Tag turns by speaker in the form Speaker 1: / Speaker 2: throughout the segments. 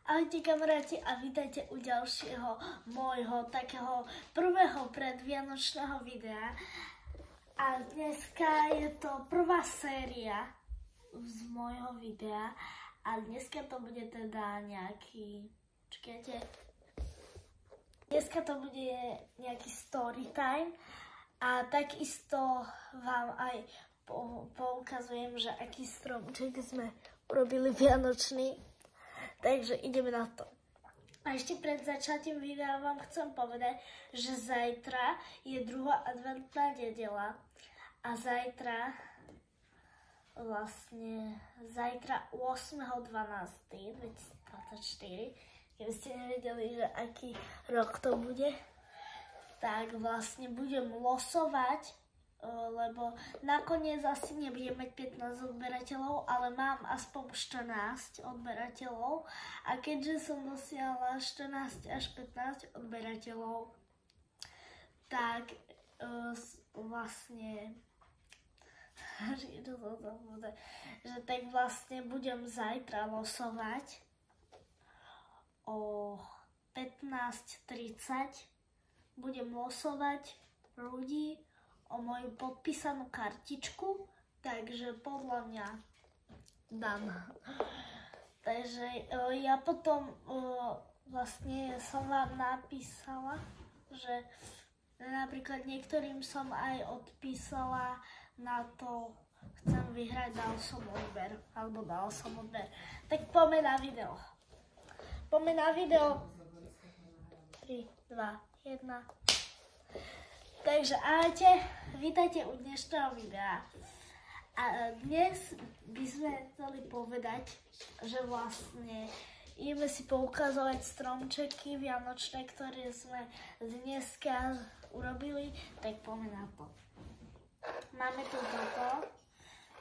Speaker 1: Ahojte kamaráti a vítajte u ďalšieho môjho takého prvého predvianočného videa. A dneska je to prvá séria z môjho videa a dneska to bude teda nejaký, počkajte, dneska to bude nejaký story time a takisto vám aj poukazujem, že aký stromček sme urobili vianočný. Takže ideme na to. A ešte pred začatím videa vám chcem povedať, že zajtra je druhá adventná nedeľa a zajtra 8.12.2024, keby ste nevedeli, že aký rok to bude, tak vlastne budem losovať, lebo nakoniec asi nebudem mať 15 odberateľov, ale mám aspoň 14 odberateľov a keďže som dosiahla 14 až 15 odberateľov, tak vlastne že tak vlastne budem zajtra losovať o 15:30 budem losovať ľudí o moju podpísanú kartičku, takže podľa mňa dám. Takže ja potom vlastne som vám napísala, že napríklad niektorým som aj odpísala na to, chcem vyhrať, dal som odber. Tak poďme na video. 3, 2, 1. Takže ahojte, vítajte u dnešného videa. A dnes by sme chceli povedať, že vlastne ideme si poukazovať stromčeky vianočné, ktoré sme dneska urobili, tak poďme na to. Máme tu toto,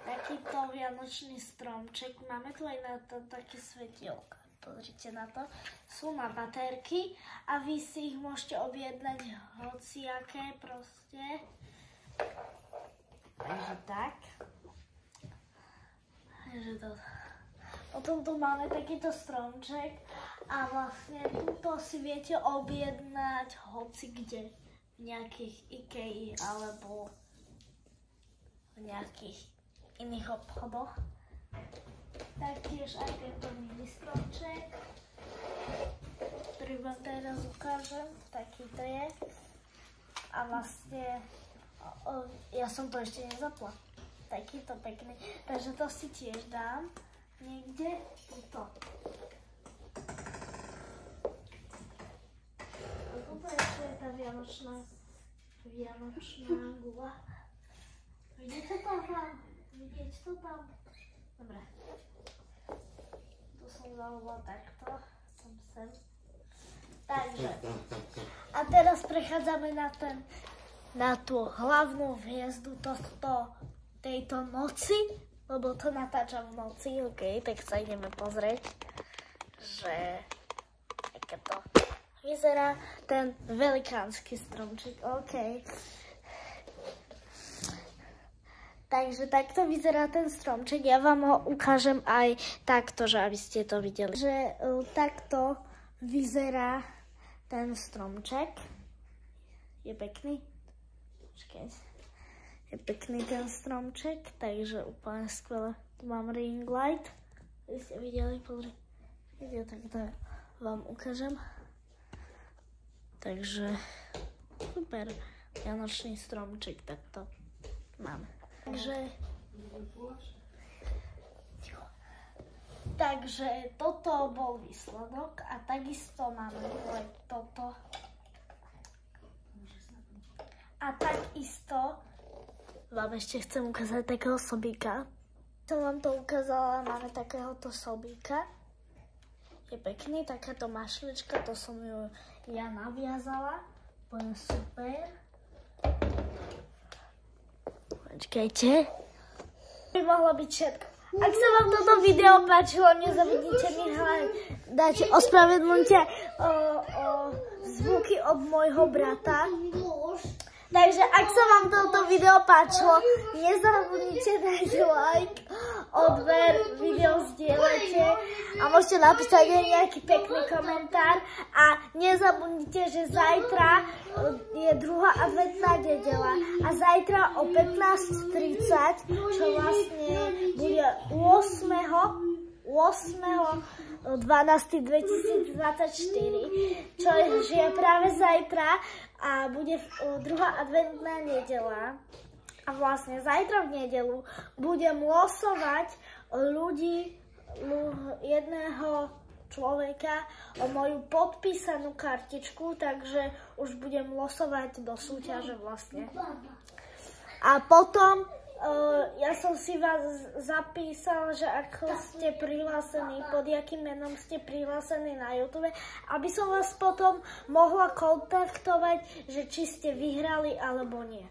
Speaker 1: takýto vianočný stromček, máme tu aj na to také svetielka. Pozrite na to, sú na baterky a vy si ich môžete objednať hociaké proste. Takže tak. Takže to. Potom tu máme takýto stromček a vlastne túto si viete objednať hoci kde. V nejakých IKEA alebo v nejakých iných obchodoch. Taktiež aj tento mini stromček, ktorý vám teraz ukážem, takýto je. A vlastne, ja som to ešte nezapla, takýto pekný, takže to si tiež dám niekde, tuto. A tuto ešte je tá vianočná gula. Vidíte to tam? Vidíte to tam? Dobre. Tu som zavolala takto. Som sem. Takže. A teraz prechádzame na tú hlavnú hviezdu tejto noci, lebo to natáčam v noci, ok, tak sa ideme pozrieť, že aké to vyzerá ten velikánsky stromček, ok. Takže takto vyzerá ten stromček. Ja vám ho ukážem aj takto, že aby ste to videli. Že takto vyzerá ten stromček. Je pekný? Počkaj. Je pekný ten stromček, takže úplne skvelé. Tu mám ring light. Vy ste videli, pozri. Tak to vám ukážem. Takže super. Vianočný stromček takto máme. Takže toto bol výsledok a takisto máme toto. A takisto vám ešte chcem ukázať takého sobíka. Som vám to ukázala, máme takéhoto sobíka. Je pekný, takáto mašlička, to som ju ja naviazala. Úplne super. Počkajte. By mohlo byť všetko. Ak sa vám toto video páčilo, nezabudnite mi dať ospravedlňte zvuky od môjho brata. Takže ak sa vám toto video páčilo, nezabudnite dať like, odber, video zdieľajte a môžete napísať aj nejaký pekný komentár a nezabudnite, že zajtra je druhá adventná nedeľa a zajtra o 15:30, čo vlastne bude 8.12.2024, čo je práve zajtra a bude druhá adventná nedeľa. A vlastne zajtra v nedeľu budem losovať jedného človeka o moju podpísanú kartičku, takže už budem losovať do súťaže vlastne. A potom ja som si vás zapísala, že ako ste prihlásení, pod jakým menom ste prihlásení na YouTube, aby som vás potom mohla kontaktovať, že či ste vyhrali alebo nie.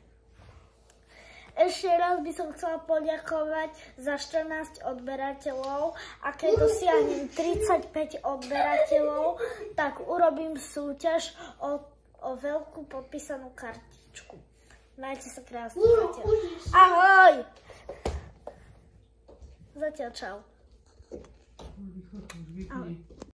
Speaker 1: Ešte raz by som chcela poďakovať za 14 odberateľov a keď dosiahnem 35 odberateľov, tak urobím súťaž o veľkú podpísanú kartičku. Majte sa krásne zatiaľ. Ahoj! Zatiaľ čau. Ahoj.